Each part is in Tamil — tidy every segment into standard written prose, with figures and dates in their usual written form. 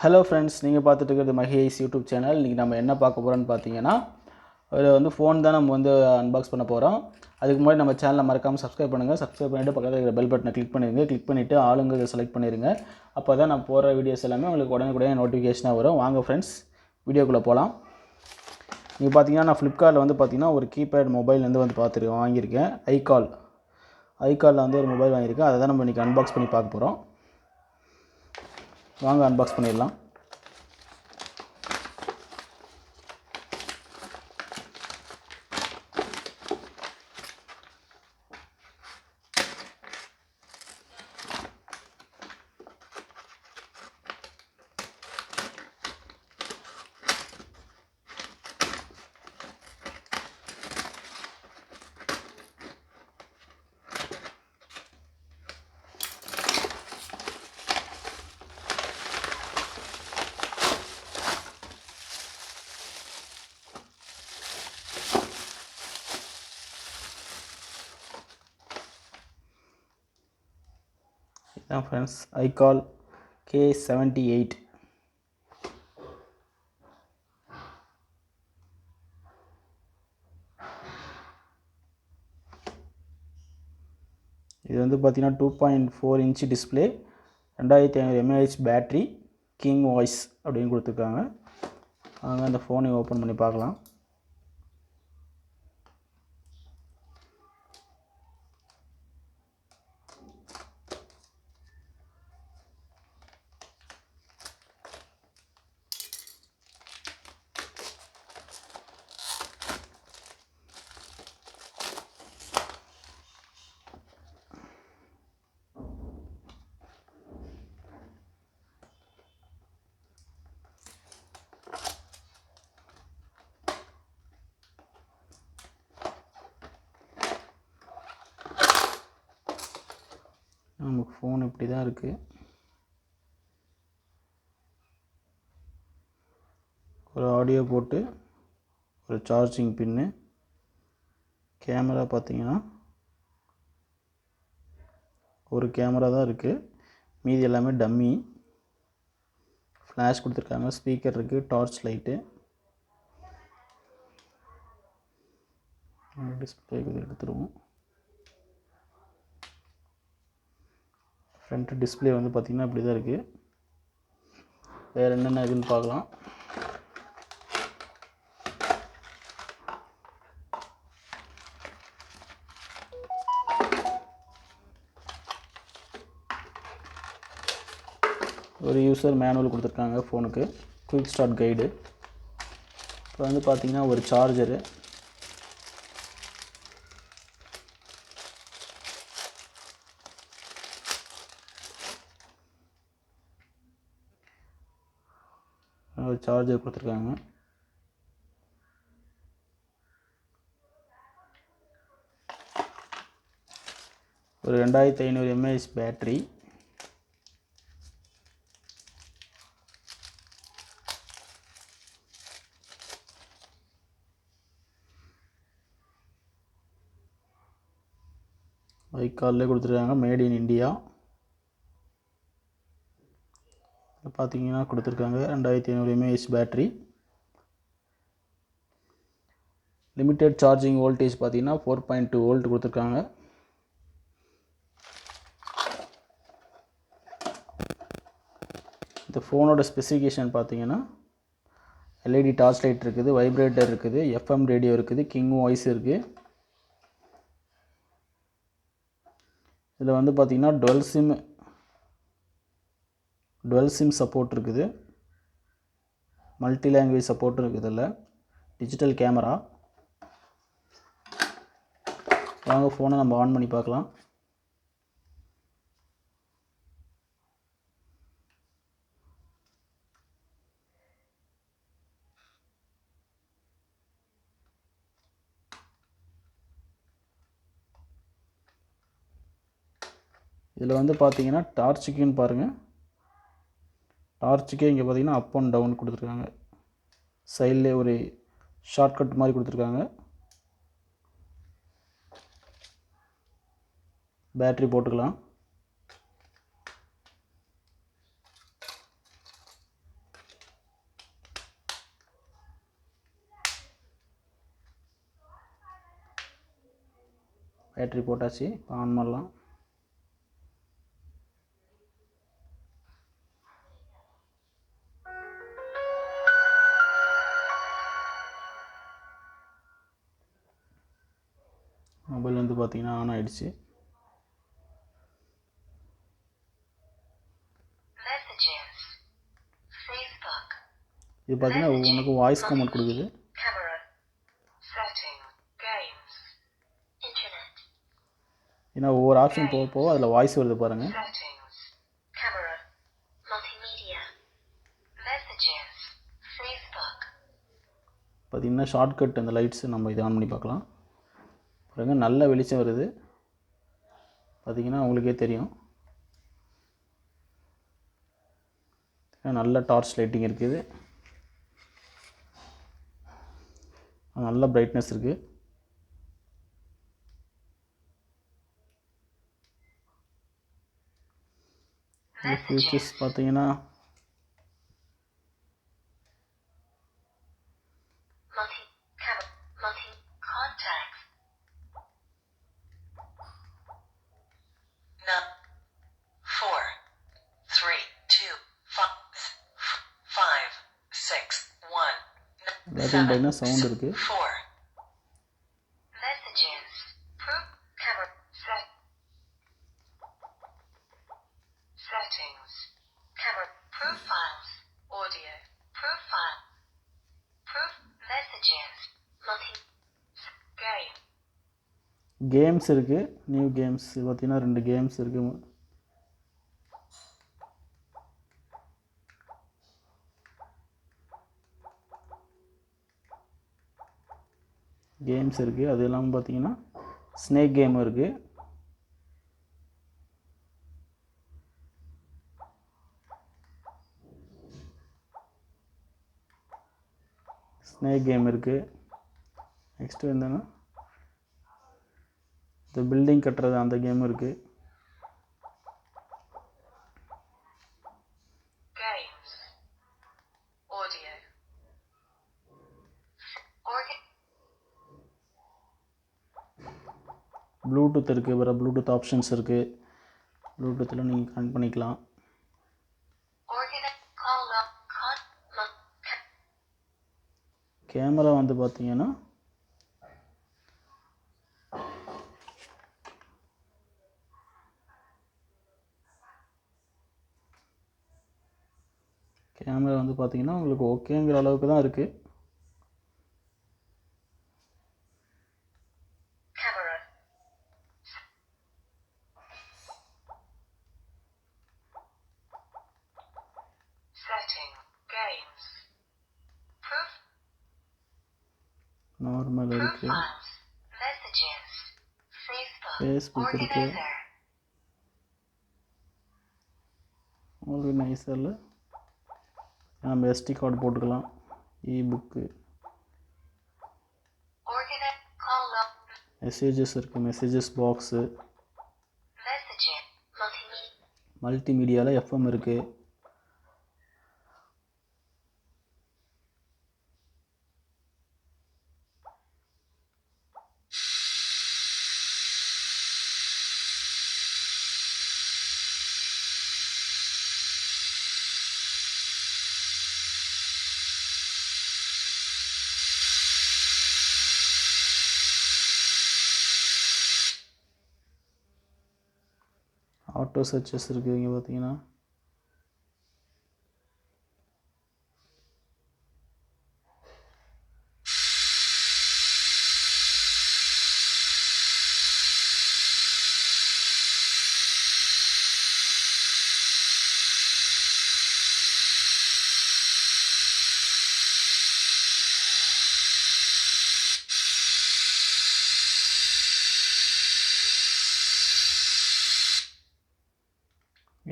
ஹலோ ஃப்ரெண்ட்ஸ், நீங்கள் பார்த்துட்டு இருக்கிறது மகேஷ் யூடியூப் சேனல். இன்றைக்கி நம்ம என்ன பார்க்க போகிறோன்னு பார்த்தீங்கன்னா, ஒரு ஃபோன் தான் நம்ம அன்பாக்ஸ் பண்ண போகிறோம். அதுக்கு முன்னாடி நம்ம சேனலை மறக்காமல் சப்ஸ்கிரைப் பண்ணுங்கள். சப்ஸ்கிரைப் பண்ணிவிட்டு பக்கத்தில் இருக்கிற பெல் பட்டனை கிளிக் பண்ணிடுங்க. கிளிக் பண்ணிவிட்டு ஆளுங்க செலக்ட் பண்ணிடுங்க. அப்போ தான் நான் போகிற வீடியோஸ் எல்லாமே உங்களுக்கு உடனே நோட்டிஃபிகேஷனாக வரும். வாங்க ஃப்ரெண்ட்ஸ், வீடியோக்குள்ளே போகலாம். நீங்கள் பார்த்தீங்கன்னா, நான் ஃப்ளிப்கார்ட்டில் பார்த்தீங்கன்னா ஒரு கீபேட் மொபைல் வாங்கியிருக்கேன். ஐகாலில் ஒரு மொபைல் வாங்கியிருக்கேன். அதை தான் நம்ம இன்றைக்கி அன்பாக்ஸ் பண்ணி பார்க்க போகிறோம். வாங்க அன்பாக்ஸ் பண்ணிடலாம். இதான் ஃப்ரெண்ட்ஸ், KALL K78. இது பார்த்தீங்கன்னா 2.4 inch display, 2500 mAh battery, king voice அப்படின்னு கொடுத்துருக்காங்க. வாங்க அந்த ஃபோனை ஓப்பன் பண்ணி பார்க்கலாம். நமக்கு ஃபோன் இப்படி தான் இருக்குது. ஒரு ஆடியோ போட்டு, ஒரு சார்ஜிங் பின்னு, கேமரா பார்த்தீங்கன்னா ஒரு கேமரா தான் இருக்குது. மீதி எல்லாமே டம்மி. ஃப்ளாஷ் கொடுத்துருக்காங்க, ஸ்பீக்கர் இருக்குது, டார்ச் லைட்டு, டிஸ்பிளே எடுத்துருவோம். ஃப்ரண்ட் டிஸ்பிளே பார்த்திங்கன்னா இப்படி தான் இருக்குது. வேறு என்னென்ன இதுன்னு பார்க்கலாம். ஒரு யூசர் மேனுவல் கொடுத்துருக்காங்க ஃபோனுக்கு, குயிக் ஸ்டார்ட் கைடு. இப்போ பார்த்திங்கன்னா ஒரு சார்ஜரு, கொடுத்துருக்காங்க. ஒரு 2500 mAh பேட்ரி, ஐகால்லே கொடுத்துருக்காங்க, மேட் இன் இண்டியா பார்த்தீங்கன்னா கொடுத்துருக்காங்க. 2500 mAh battery, limited charging voltage பார்த்தீங்கன்னா 4.2 வோல்ட் கொடுத்துருக்காங்க. இந்த ஃபோனோட ஸ்பெசிஃபிகேஷன் பார்த்தீங்கன்னா எல்இடி டார்ச் லைட் இருக்குது, வைப்ரேட்டர் இருக்குது, FM ரேடியோ இருக்குது, கிங் வாய்ஸ் இருக்குது. இதில் பார்த்தீங்கன்னா டுவெல் சிம் சப்போர்ட் இருக்குது, மல்டி லாங்குவேஜ் சப்போர்ட் இருக்குது. இதில் டிஜிட்டல் கேமரா. வாங்க ஃபோனை நம்ம ஆன் பண்ணி பார்க்கலாம். இதில் பார்த்தீங்கன்னா டார்ச்சுக்குன்னு பாருங்கள். டார்ச்சுக்கே இங்கே பார்த்தீங்கன்னா அப் அண்ட் டவுன் கொடுத்துருக்காங்க. சைட்லேயே ஒரு ஷார்ட்கட் மாதிரி கொடுத்துருக்காங்க. பேட்ரி போட்டுக்கலாம். பேட்டரி போட்டாச்சு. இப்போ ஆன் பண்ணலாம். மொபைல் வந்து பார்த்திங்கன்னா ஆன் ஆகிடுச்சு. இது பார்த்திங்கன்னா ஒவ்வொன்றுக்கும் வாய்ஸ் கமெண்ட் கொடுக்குது. ஏன்னா ஒவ்வொரு ஆப்ஷன் போக போக அதில் வாய்ஸ் வருது பாருங்கள். பார்த்திங்கன்னா ஷார்ட்கட் அந்த லைட்ஸ் நம்ம இதை ஆன் பண்ணி பார்க்கலாம். பாருங்கள் நல்ல வெளிச்சம் வருது. பார்த்திங்கன்னா உங்களுக்கே தெரியும் நல்ல டார்ச் லைட்டிங் இருக்குது. நல்ல பிரைட்னஸ் இருக்குது. ஃபீச்சர்ஸ் பார்த்தீங்கன்னா எல்லாத்தையும் பார்த்தீங்கன்னா சவுண்ட் இருக்குது. கேம்ஸ் இருக்குது. நியூ கேம்ஸ் பார்த்தீங்கன்னா 2 கேம்ஸ் இருக்குது. கேம்ஸ் இருக்குது. அது இல்லாமல் பார்த்தீங்கன்னா ஸ்னேக் கேம் இருக்குது. ஸ்னேக் கேம் இருக்குது. நெக்ஸ்ட்டு என்னன்னா இந்த பில்டிங் கட்டுறது அந்த கேம் இருக்குது. ப்ளூடூத் இருக்குது. வேறு ப்ளூடூத் ஆப்ஷன்ஸ் இருக்குது. ப்ளூடூத்தில் நீங்கள் கனெக்ட் பண்ணிக்கலாம். கேமரா வந்து பார்த்தீங்கன்னா உங்களுக்கு ஓகேங்கிற அளவுக்கு தான் இருக்குது. நார்மல் இருக்குது. ஃபேஸ்புக் இருக்குது. ஆர்கனைசரில் நம்ம SD கார்டு போட்டுக்கலாம். இபுக்கு மெசேஜஸ் இருக்குது. மெசேஜஸ் பாக்ஸு மல்டிமீடியாவில் FM இருக்குது. ஆட்டோ சர்ச்சஸ் இருக்குது. இங்கே பார்த்தீங்கன்னா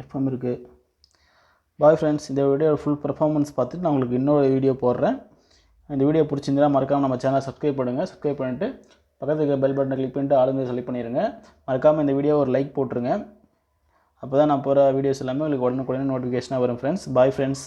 FM இருக்குது. பாய் ஃப்ரெண்ட்ஸ், இந்த வீடியோ ஃபுல் பர்ஃபார்மன்ஸ் பார்த்துட்டு நான் உங்களுக்கு இன்னொரு வீடியோ போடுறேன். இந்த வீடியோ பிடிச்சிருந்தா மறக்காமல் நம்ம சேனலை சப்ஸ்கிரைப் பண்ணுங்கள். சப்ஸ்கிரைப் பண்ணிவிட்டு பக்கத்தில் இருக்கிற பெல் பட்டனை கிளிக் பண்ணிட்டு ஆளுங்க செலக்ட் பண்ணிடுங்க. மறக்காமல் இந்த வீடியோ ஒரு லைக் போட்டுருங்க. அப்போ தான் நான் போகிற வீடியோஸ் எல்லாமே உங்களுக்கு உடனுக்குடனே நோட்டிஃபிகேஷனாக வரும் ஃப்ரெண்ட்ஸ். Bye friends.